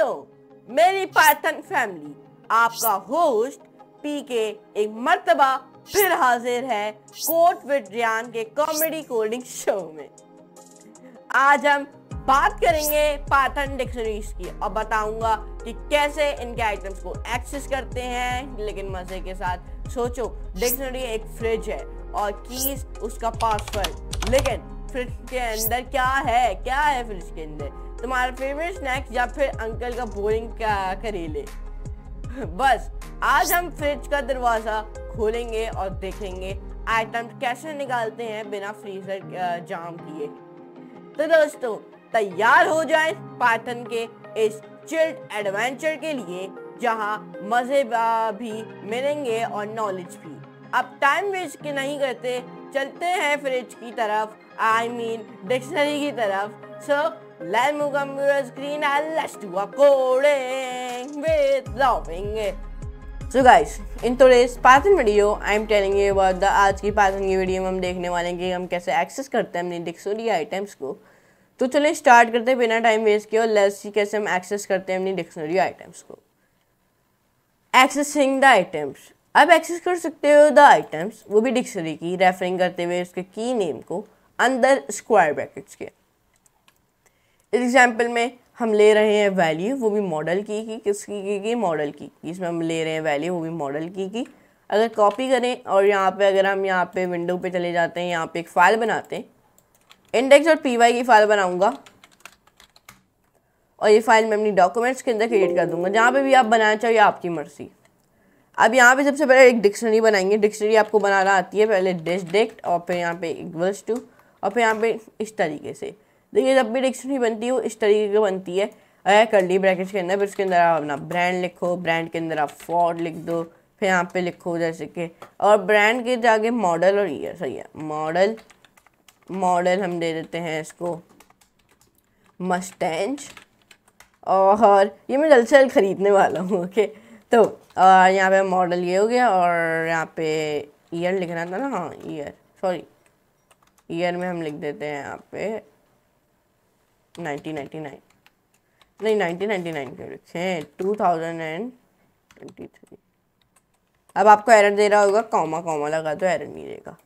मेरी Python family, आपका host पीके एक मर्तबा फिर हाजिर है कोड विद रियान के कॉमेडी कोडिंग शो में। आज हम बात करेंगे पाइथन डिक्शनरीज की और बताऊंगा कि कैसे इनके आइटम्स को एक्सेस करते हैं, लेकिन मजे के साथ। सोचो, डिक्शनरी एक फ्रिज है और कीज उसका पासवर्ड, लेकिन फ्रिज के अंदर क्या है फ्रिज के अंदर? तुम्हारा फेवरेट स्नैक्स या फिर अंकल का बोरिंग करेले। बस आज हम फ्रिज का दरवाजा खोलेंगे और देखेंगे आइटम कैसे निकालते हैं बिना फ्रीजर जाम किए। तो दोस्तों, तैयार हो जाए पाइथन के इस चिल्ड एडवेंचर के लिए, जहां मजे भी मिलेंगे और नॉलेज भी। अब टाइम वेस्ट नहीं करते, चलते हैं फ्रिज की तरफ, आई मीन डिक्शनरी की तरफ। सो let's move computer screen and let's do a coding with loving it. So guys, in today's Python video, I'm telling you about the आज की Python की वीडियो में हम देखने वाले हैं कि हम कैसे एक्सेस करते हैं अपनी डिक्शनरी आइटम्स को। तो चलिए स्टार्ट करते हैं बिना टाइम वेस्ट किए और लेट्स सी कैसे हम एक्सेस करते हैं अपनी डिक्शनरी आइटम्स को। Accessing the items. अब एक्सेस कर सकते हो द आइटम्स, वो भी डिक्शनरी की, रेफरिंग करते हुए उसके की नेम को अंदर स्क्वायर ब्रैकेट्स के। इस एग्जाम्पल में हम ले रहे हैं वैल्यू, वो भी मॉडल की किसकी की मॉडल की। इसमें हम ले रहे हैं वैल्यू, वो भी मॉडल की। अगर कॉपी करें और यहाँ पे अगर हम यहाँ पे विंडो पे चले जाते हैं, यहाँ पे एक फ़ाइल बनाते हैं, इंडेक्स और py की फ़ाइल बनाऊंगा और ये फाइल मैं अपनी डॉक्यूमेंट्स के अंदर क्रिएट कर दूंगा। जहाँ पे भी आप बनाना चाहिए आपकी मर्जी। अब यहाँ पे सबसे पहले एक डिक्शनरी बनाएंगे। डिक्शनरी आपको बनाना आती है, पहले डिक्ट और फिर यहाँ पे इक्वल्स टू और फिर यहाँ पे इस तरीके से। देखिए, जब भी डिक्शनरी बनती है वो इस तरीके की बनती है, कर्ली ब्रैकेट्स के अंदर। फिर उसके अंदर आप अपना ब्रांड लिखो, ब्रांड के अंदर आप फॉर्ड लिख दो, फिर यहाँ पे लिखो जैसे कि, और ब्रांड के जाके मॉडल और ईयर। सही है, मॉडल हम दे देते हैं इसको मस्टैंग, और ये मैं जल्द से जल्द ख़रीदने वाला हूँ। ओके, तो यहाँ पे मॉडल ये हो गया और यहाँ पे ईयर लिखना था ना, हाँ ईयर में हम लिख देते हैं यहाँ पे 1999 नहीं 1999 क्यों लिखें, 2023। अब आपको एरर दे रहा होगा, कॉमा लगा तो एरर नहीं देगा।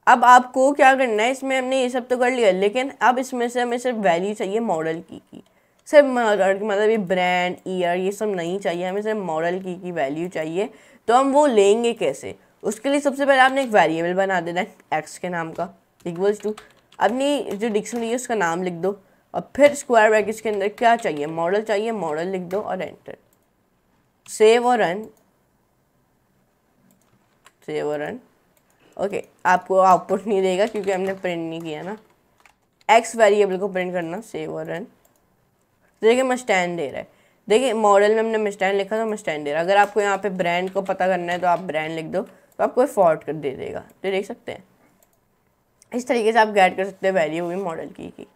अब आपको क्या करना है, इसमें हमने ये सब तो कर लिया, लेकिन अब इसमें से हमें सिर्फ वैल्यू चाहिए मॉडल की। सिर्फ मतलब ये ब्रांड, ईयर, ये सब नहीं चाहिए, हमें सिर्फ मॉडल की वैल्यू चाहिए। तो हम वो लेंगे कैसे? उसके लिए सबसे पहले आपने एक वेरिएबल बना देना है एक्स के नाम का, इक्वल्स टू अपनी जो डिक्शनरी है उसका नाम लिख दो, और फिर स्क्वायर ब्रैकेट्स के अंदर क्या चाहिए, मॉडल चाहिए, मॉडल लिख दो और एंटर। सेव और रन। ओके, आपको आउटपुट नहीं देगा क्योंकि हमने प्रिंट नहीं किया ना। एक्स वेरिएबल को प्रिंट करना, सेव और रन। देखिए मस्टैंग दे रहा है। देखिए मॉडल में हमने मस्टैंग लिखा तो मस्टैंग दे रहा है। अगर आपको यहाँ पे ब्रांड को पता करना है तो आप ब्रांड लिख दो, तो आपको फॉर्ट कर दे देगा। तो देख सकते हैं, इस तरीके से आप गेट कर सकते हैं वैल्यू भी मॉडल की।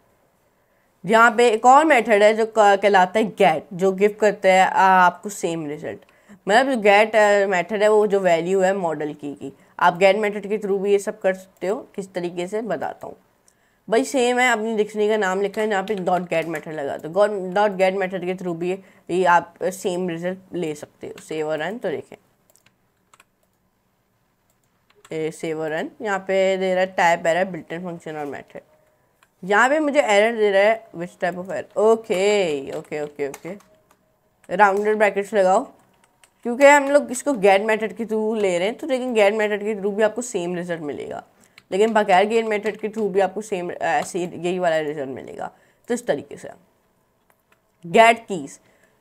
यहाँ पे एक और मेथड है जो कहलाता है गेट, जो गिव करता है आपको सेम रिजल्ट। मतलब जो गेट मेथड है वो जो वैल्यू है मॉडल की। आप गेट मेथड के थ्रू भी ये सब कर सकते हो। किस तरीके से बताता हूँ भाई। सेम है, अपनी डिक्शनरी का नाम लिखा है, यहाँ पे डॉट गेट मेथड लगा दो। डॉट गेट मेथड के थ्रू भी ये आप सेम रिजल्ट ले सकते हो। सेव और रन। तो देखें सेव और रन। यहाँ पे दे रहा है type error built in function और मेथड। यहाँ पे मुझे एरर दे रहा है which type of error. Okay rounded brackets लगाओ, क्योंकि हम लोग इसको गेट मेथड के थ्रू ले रहे हैं। तो लेकिन गेट मेथड के थ्रू भी आपको सेम रिजल्ट मिलेगा, लेकिन बगैर गेट मेथड के थ्रू भी आपको सेम ऐसे यही वाला रिजल्ट मिलेगा। तो इस तरीके से गेट कीज,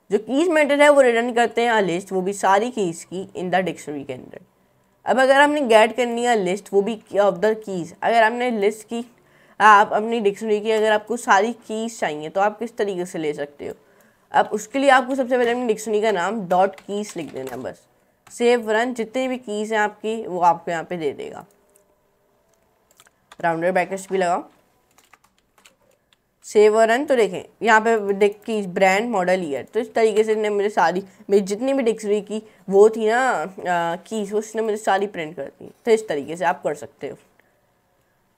जो कीज मेथड है वो रिटर्न करते हैं लिस्ट, वो भी सारी कीज की इन द डिक्शनरी के अंदर। अब अगर हमने गेट करनी है लिस्ट, वो भी ऑफ द कीज। अगर हमने लिस्ट की आप अपनी डिक्शनरी की, अगर आपको सारी कीज चाहिए तो आप किस तरीके से ले सकते हो? अब उसके लिए आपको सबसे पहले अपनी डिक्शनरी का नाम डॉट कीज लिख देना बस। Save run. जितनी भी कीज हैं आपकी वो आपको यहाँ पे दे देगा। राउंडेड ब्रैकेट्स भी लगाओ, सेव और रन। तो देखें यहाँ पे कीज ब्रांड, मॉडल, ईयर। तो इस तरीके से मुझे सारी मेरी जितनी भी डिक्शनरी की वो थी ना कीज, उसने मुझे सारी प्रिंट कर दी। तो इस तरीके से आप कर सकते हो।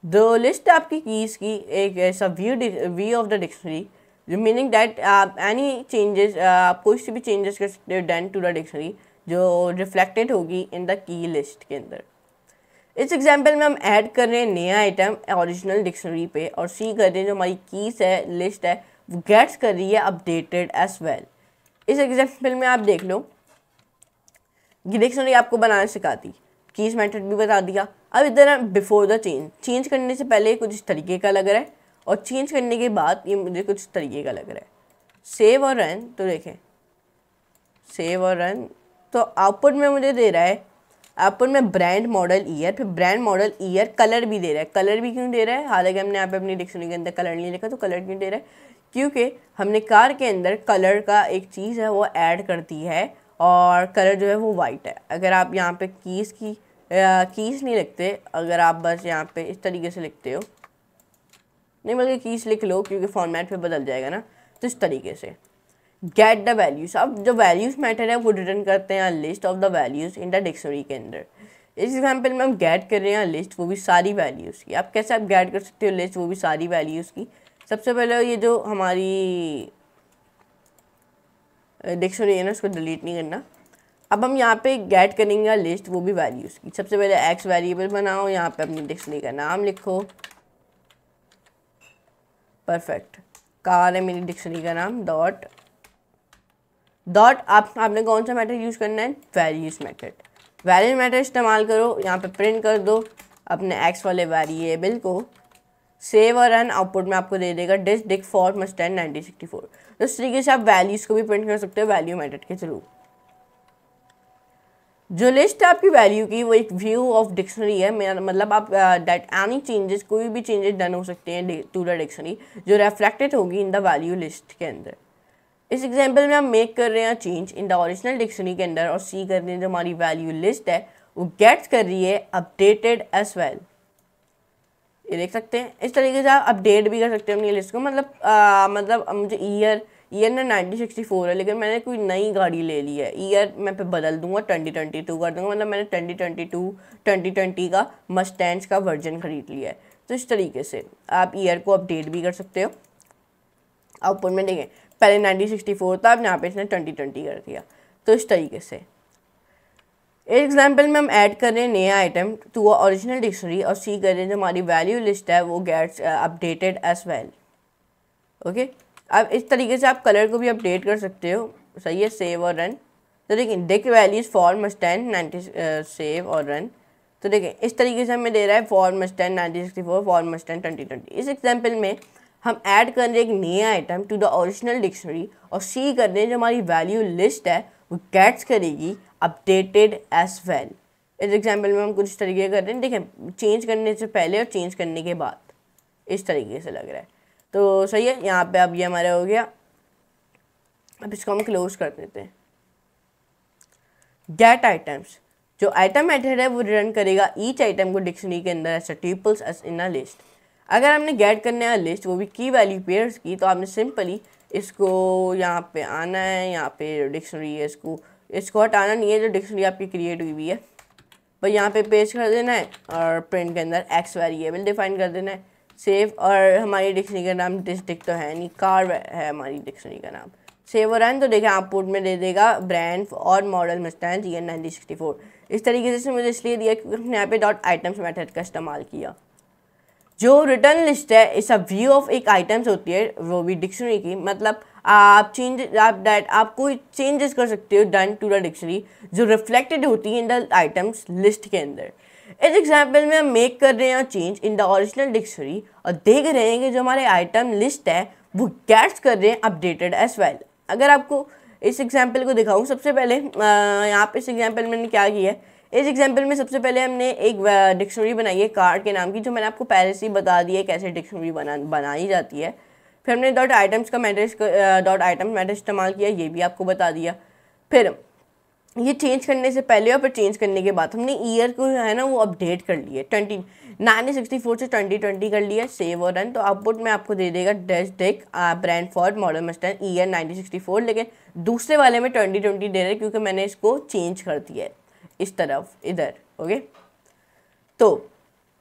दो लिस्ट आपकी कीज की एक ऐसा व्यू ऑफ द डिक्शनरी जो मीनिंग दैट आप एनी चेंजेस, आप कोई सी भी चेंजेस कर सकते हो डन टू द डिक्शनरी जो रिफ्लेक्टेड होगी इन द की लिस्ट के अंदर। इस एग्जाम्पल में हम ऐड कर रहे हैं नया आइटम ओरिजिनल डिक्शनरी पे, और सी कर रहे हैं जो हमारी कीज है, लिस्ट है, वो गेट्स कर रही है अपडेटेड एज वेल। इस एग्जाम्पल में आप देख लो, ये डिक्शनरी आपको बनाना सिखाती, कीज मेथड भी बता दिया। अब इधर बिफोर द चेंज करने से पहले कुछ इस तरीके का लग रहा है, और चेंज करने के बाद ये मुझे कुछ इस तरीके का लग रहा है। सेव और रन, तो देखें सेव और रन, तो आउटपुट में मुझे दे रहा है, आउटपुट में ब्रांड मॉडल ईयर, फिर ब्रांड मॉडल ईयर, कलर भी दे रहा है। कलर भी क्यों दे रहा है, हालांकि हमने यहाँ पे अपनी डिक्शनरी के अंदर कलर नहीं लिखा, तो कलर क्यों दे रहा है, क्योंकि हमने कार के अंदर कलर का एक चीज़ है वो ऐड करती है, और कलर जो है वो वाइट है। अगर आप यहाँ पे कीज़ नहीं लिखते, अगर आप बस यहाँ पे इस तरीके से लिखते हो, नहीं बल्कि कीज़ लिख लो क्योंकि फॉर्मेट पे बदल जाएगा ना, तो इस तरीके से गेट द वैल्यूज़। अब जो वैल्यूज़ मैटर है वो रिटर्न करते हैं list of the values in the dictionary के अंदर। इस एग्जाम्पल में हम गेट कर रहे हैं लिस्ट, वो भी सारी वैल्यूज़ की। आप कैसे आप गेट कर सकते हो लिस्ट, वो भी सारी वैल्यूज़ की। सबसे पहले ये जो हमारी डिक्शनरी है ना, उसको डिलीट नहीं करना। अब हम यहाँ पे गेट करेंगे लिस्ट, वो भी वैल्यूज़ की। सबसे पहले एक्स वेरिएबल बनाओ, यहाँ पे अपनी डिक्शनरी का नाम लिखो, परफेक्ट, कार है मेरी डिक्शनरी का नाम, डॉट आपने कौन सा मेथड यूज़ करना है, वैल्यूज़ मेथड। वैल्यूज़ मेथड इस्तेमाल करो, यहाँ पे प्रिंट कर दो अपने एक्स वाले वेरिएबल को, सेव और रन। आउटपुट में आपको दे देगा डिक फॉर मस्टैंड 1964। तो इस तरीके से आप वैल्यूज़ को भी प्रिंट कर सकते हो वैल्यू मेथड के थ्रू। जो लिस्ट है आपकी वैल्यू की, वो एक व्यू ऑफ डिक्शनरी है, मतलब आप दैट एनी चेंजेस, कोई भी चेंजेस डन हो सकते हैं टू द डिक्शनरी जो रिफ्लेक्टेड होगी इन द वैल्यू लिस्ट के अंदर। इस एग्जांपल में हम मेक कर रहे हैं change in the original dictionary के अंदर, और सी कर रहे हैं जो हमारी वैल्यू लिस्ट है वो गेट्स कर रही है अपडेटेड एज वेल। ये देख सकते हैं, इस तरीके से आप अपडेट भी कर सकते हैं अपनी लिस्ट को। मतलब मुझे ईयर ना 1964 है, लेकिन मैंने कोई नई गाड़ी ले ली है, ईयर मैं पे बदल दूंगा 2022 कर दूंगा, मतलब मैंने 2020 का मस्टैंड का वर्जन खरीद लिया है। तो इस तरीके से आप ईयर को अपडेट भी कर सकते हो। आउटपुट में देखें, पहले 1964 था, अब यहाँ पे इसने 2020 कर दिया। तो इस तरीके से एग्जाम्पल में हम ऐड कर रहे हैं नया आइटम टू ओरिजिनल डिक्शनरी, और सी कर रहे हैं जो हमारी वैल्यू लिस्ट है वो gets updated as well. Okay, अब इस तरीके से आप कलर को भी अपडेट कर सकते हो। सही है, सेव और रन। तो देखिए Dick values for Mustang 90, save और रन। तो देखिए इस तरीके से हमें दे रहा है फॉर मस्टैंड 1964, फॉर मस्टैंड 2020। इस एग्जाम्पल में हम ऐड कर रहे हैं एक नया item to the original dictionary, और सी कर रहे हैं जो हमारी वैल्यू लिस्ट है वो गेट्स करेगी अपडेटेड एज वेल। इस एग्जाम्पल में हम कुछ इस तरीके कर रहे हैं, देखें चेंज करने से पहले और चेंज करने के बाद, इस तरीके से लग रहा है। तो सही है, यहाँ पे अब ये हमारा हो गया। अब इसको हम क्लोज कर देते हैं। गेट आइटम्स, जो आइटम मेथड है वो रिटर्न करेगा ईच आइटम को डिक्शनरी के अंदर as tuples as in a list. अगर हमने गेट करने है लिस्ट, वो भी की वैल्यू पेयर्स की, तो आपने सिंपली इसको यहाँ पे आना है, यहाँ पे डिक्शनरी है, इसको हटाना नहीं है जो डिक्शनरी आपकी क्रिएट हुई हुई है, पर यहाँ पे पेस्ट कर देना है, और प्रिंट के अंदर एक्स वेरिएबल डिफाइन कर देना है, सेव। और हमारी डिक्शनरी का नाम डिस्ट्रिक्ट तो है नहीं, कार है हमारी डिक्शनरी का नाम, सेव और रन। तो देखें आउटपुट में दे देगा ब्रांड और मॉडल मस्टैंड ईयर 1964। इस तरीके से मुझे इसलिए दिया क्योंकि हमने यहाँ पे डॉट आइटम्स मेथड का इस्तेमाल किया। जो रिटर्न लिस्ट है इस व्यू ऑफ एक आइटम्स होती है, वो भी डिक्शनरी की, मतलब आप कोई चेंजेस कर सकते हो डन टू द डिक्शनरी जो रिफ्लेक्टेड होती है इन द आइटम्स लिस्ट के अंदर। इस एग्जाम्पल में हम मेक कर रहे हैं change in the original dictionary, और देख रहे हैं कि जो हमारे आइटम लिस्ट है वो गेट्स कर रहे हैं अपडेटेड एज वेल। अगर आपको इस एग्जाम्पल को दिखाऊँ, सबसे पहले यहाँ पे इस एग्जाम्पल में मैंने क्या किया है, इस एग्जाम्पल में सबसे पहले हमने एक डिक्शनरी बनाई है कार के नाम की, जो मैंने आपको पहले से ही बता दिया है कैसे डिक्शनरी बनाई जाती है। फिर हमने डॉट आइटम्स मैटर इस्तेमाल किया, ये भी आपको बता दिया। फिर ये चेंज करने से पहले और फिर चेंज करने के बाद हमने ईयर को है ना वो अपडेट कर लिया, 1964 से 2020 कर लिया, सेव और रन। तो आउटपुट में आपको दे देगा डिक brand Ford model Mustang year 1964, लेकिन दूसरे वाले में 2020 दे रहे हैं क्योंकि मैंने इसको चेंज कर दिया है इस तरफ इधर। ओके, तो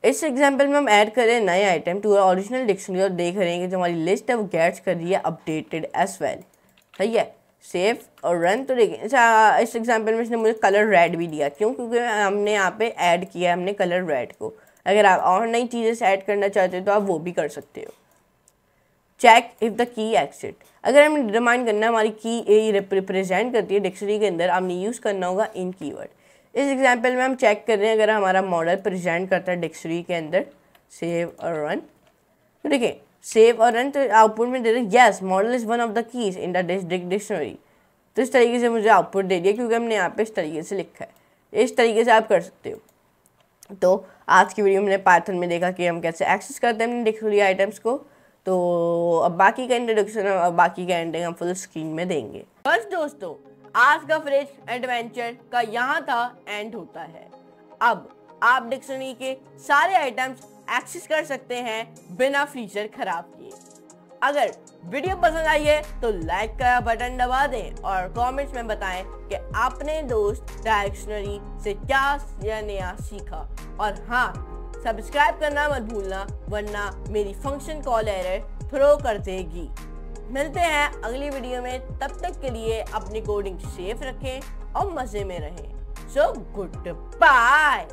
इस एग्जाम्पल में हम ऐड कर रहे हैं नए आइटम टू ओरिजिनल डिक्शनरी और देख रहे हैं कि जो हमारी लिस्ट है वो गेट्स कर रही है अपडेटेड एज वेल। सही है, सेव और रन। तो देखिए इस एग्जाम्पल में इसने मुझे कलर रेड भी दिया, क्यों? क्योंकि हमने यहाँ पे ऐड किया है हमने कलर रेड को। अगर आप और नई चीज़ें से ऐड करना चाहते हो तो आप वो भी कर सकते हो। Check if the key exist, अगर हमें डिटरमाइन करना है हमारी की रिप्रेजेंट करती है डिक्शनरी के अंदर, हमने यूज़ करना होगा इन कीवर्ड। इस एग्जाम्पल में हम चेक कर रहे हैं अगर हमारा मॉडल प्रेजेंट करता है डिक्शनरी के अंदर, सेव और रन। तो देखिए सेव और रन, तो आउटपुट में दे रहे yes model is one of the keys in the dictionary. तो इस तरीके से मुझे आउटपुट दे दिया क्योंकि हमने यहाँ पे इस तरीके से लिखा है। इस तरीके से आप कर सकते हो। तो आज की वीडियो में हमने पाइथन में देखा कि हम कैसे एक्सेस करते हैं अपने डिक्शनरी आइटम्स को। तो अब बाकी का इंट्रोडक्शन और बाकी का एंडिंग हम फुल स्क्रीन में देंगे। बस दोस्तों, आज का फ्रेश एडवेंचर का यहाँ था एंड होता है। अब आप डिक्शनरी के सारे आइटम्स एक्सेस कर सकते हैं बिना फीचर खराब किए। अगर वीडियो पसंद आई है तो लाइक का बटन दबा दें और कमेंट्स में बताएं कि आपने दोस्त डिक्शनरी से क्या नया सीखा। और हाँ, सब्सक्राइब करना मत भूलना, वरना मेरी फंक्शन कॉल एरर थ्रो कर देगी। मिलते हैं अगली वीडियो में, तब तक के लिए अपनी कोडिंग सेफ रखें और मजे में रहें। So good bye.